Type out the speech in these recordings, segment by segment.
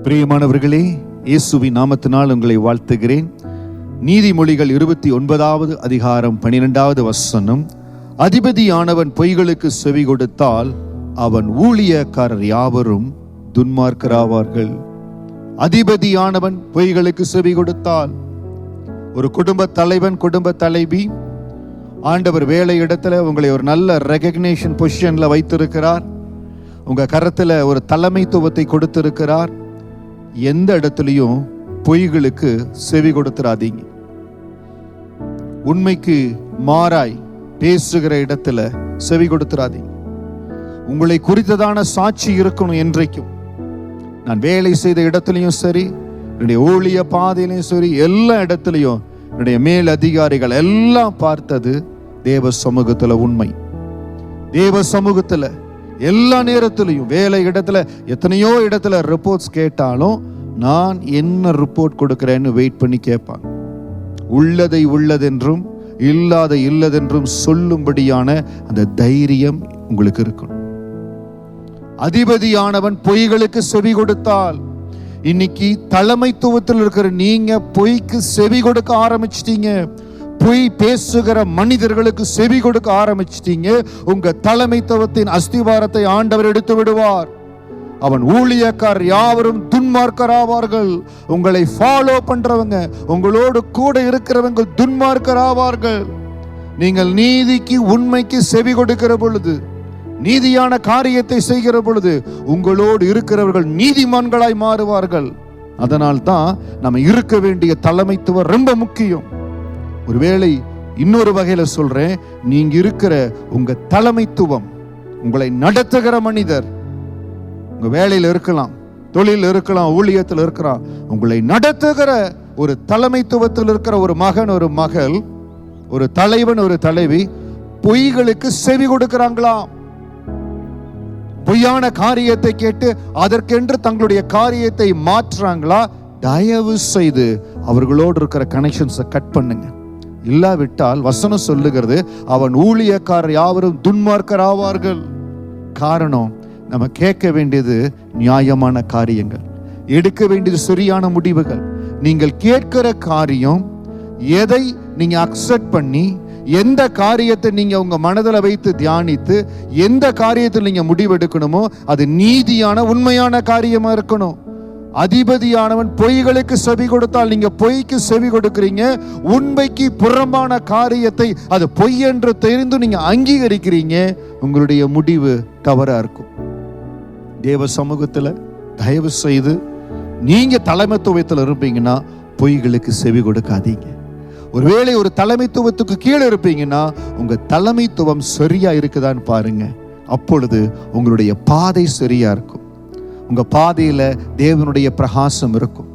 பிரியமானவர்களே, இயேசுவின் நாமத்தினால் உங்களை வாழ்த்துகிறேன். நீதிமொழிகள் 29வது அதிகாரம் 12வது வசனம், அதிபதியானவன் பொய்களுக்கு செவி கொடுத்தால் அவன் ஊழியக்காரர் யாவரும் துன்மார்க்கராவார்கள். அதிபதியானவன் பொய்களுக்கு செவி கொடுத்தால், ஒரு குடும்ப தலைவன், குடும்ப தலைவி, ஆண்டவர் வேலை இடத்துல உங்களை ஒரு நல்ல ரெகக்னேஷன் பொசிஷன்ல வைத்திருக்கிறார். உங்க கரத்துல ஒரு தலைமைத்துவத்தை கொடுத்திருக்கிறார். எந்த இடத்துலையும் பொய்களுக்கு செவி கொடுத்துறாதீங்க. உண்மைக்கு மாறாய் பேசுகிற இடத்துல செவி கொடுத்துறாதீங்க. உங்களை குறித்ததான சாட்சி இருக்கணும். என்றைக்கும் நான் வேலை செய்த இடத்துலையும் சரி, என்னுடைய ஊழிய பாதையிலையும் சரி, எல்லா இடத்துலையும் என்னுடைய மேல் அதிகாரிகள் எல்லாம் பார்த்தது தேவ சமூகத்துல உண்மை. தேவ சமூகத்துல எல்லா நேரத்திலையும், வேலை இடத்துல எத்தனையோ இடத்துல ரிப்போர்ட்ஸ் கேட்டாலும் நான் என்ன ரிப்போர்ட் கொடுக்கிறேன்னு வெயிட் பண்ணி கேட்பாங்க. உள்ளதை உள்ளதென்றும் இல்லாத இல்லதென்றும் சொல்லும்படியான அந்த தைரியம் உங்களுக்கு இருக்கணும். அதிபதியானவன் பொய்களுக்கு செவி கொடுத்தால், இன்னைக்கு தலைமைத்துவத்தில் இருக்கிற நீங்க பொய்க்கு செவி கொடுக்க ஆரம்பிச்சிட்டீங்க. பொய் பேசுகிற மனிதர்களுக்கு செவி கொடுக்க ஆரம்பிச்சிட்டீங்க. உங்க தலைமைத்துவத்தின் அஸ்திவாரத்தை ஆண்டவர் எடுத்து விடுவார். அவன் ஊழியக்காரர் யாவரும் துன்மார்க்கராவார்கள். உங்களை ஃபாலோ பண்றவங்க, உங்களோடு கூட இருக்கிறவங்க துன்மார்க்கராவார்கள். நீங்கள் நீதிக்கு, உண்மைக்கு செவி கொடுக்கிற பொழுது, நீதியான காரியத்தை செய்கிற பொழுது உங்களோடு இருக்கிறவர்கள் நீதிமான்களாய் மாறுவார்கள். அதனால் தான் நம்ம இருக்க வேண்டிய தலைமைத்துவம் ரொம்ப முக்கியம். ஒருவேளை இன்னொரு வகையில சொல்றேன், நீங்க இருக்கிற உங்க தலைமைத்துவம், உங்களை நடத்துகிற மனிதர், உங்க வேலையில் இருக்கலாம், தொழில் இருக்கலாம், ஊழியத்தில் இருக்கலாம், உங்களை நடத்துகிற ஒரு தலைமைத்துவத்தில் இருக்கிற ஒரு மகன், ஒரு மகள், ஒரு தலைவன், ஒரு தலைவி பொய்களுக்கு செவி கொடுக்கிறாங்களாம். பொய்யான காரியத்தை கேட்டு அதற்கென்று தங்களுடைய காரியத்தை மாற்றுறாங்களா? தயவு செய்து அவர்களோடு இருக்கிற கனெக்ஷன்ஸை கட் பண்ணுங்க. இல்லாவிட்டால் வசனம் சொல்லுகிறது, அவன் ஊழியக்காரர் யாவரும் துன்மார்க்கராவார்கள். காரணம், நம்ம கேட்க வேண்டியது நியாயமான காரியங்கள், எடுக்க வேண்டியது சரியான முடிவுகள். நீங்கள் கேட்கிற காரியம், எதை நீங்க அக்செப்ட் பண்ணி, எந்த காரியத்தை நீங்க உங்க மனதில் வைத்து தியானித்து, எந்த காரியத்தில் நீங்க முடிவெடுக்கணுமோ அது நீதியான, உண்மையான காரியமா இருக்கணும். அதிபதியானவன் பொய்களுக்கு செவி கொடுத்தால், நீங்க பொய்க்கு செவி கொடுக்கிறீங்க. உண்மைக்கு புறம்பான காரியத்தை அது பொய் என்று தெரிந்து நீங்க அங்கீகரிக்கிறீங்க. உங்களுடைய முடிவு தவறா இருக்கும். தேவ சமூகத்துல தயவு செய்து நீங்க தலைமைத்துவத்தில் இருப்பீங்கன்னா பொய்களுக்கு செவி கொடுக்காதீங்க. ஒருவேளை ஒரு தலைமைத்துவத்துக்கு கீழே இருப்பீங்கன்னா உங்க தலைமைத்துவம் சரியா இருக்குதான்னு பாருங்க. அப்பொழுது உங்களுடைய பாதை சரியா இருக்கும். உங்க பாதையில தேவனுடைய பிரகாசம் இருக்கும்.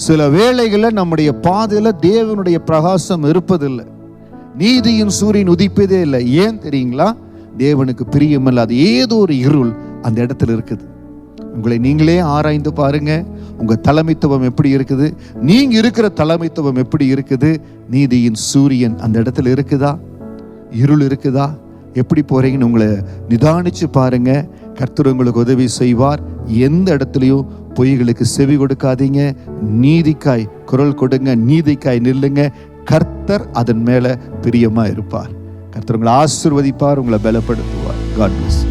சில வேளைகளில் நம்முடைய பாதையில தேவனுடைய பிரகாசம் இருப்பதில்லை. நீதியின் சூரியன் உதிப்பதே இல்லை. ஏன் தெரியுங்களா? தேவனுக்கு பிரியமில்லாத ஏதோ ஒரு இருள் அந்த இடத்துல இருக்குது. உங்களை நீங்களே ஆராய்ந்து பாருங்க. உங்க தலைமைத்துவம் எப்படி இருக்குது? நீங்க இருக்கிற தலைமைத்துவம் எப்படி இருக்குது? நீதியின் சூரியன் அந்த இடத்துல இருக்குதா? இருள் இருக்குதா? எப்படி போறீங்கன்னு உங்களை நிதானிச்சு பாருங்க. கர்த்தர் உங்களுக்கு உதவி செய்வார். எந்த இடத்துலையும் பொய்களுக்கு செவி கொடுக்காதீங்க. நீதிக்காய் குரல் கொடுங்க, நீதிக்காய் நில்லுங்க. கர்த்தர் அதன் மேல பிரியமா இருப்பார். கர்த்தர் உங்களை ஆசீர்வதிப்பார், உங்களை பலப்படுத்துவார். God plus.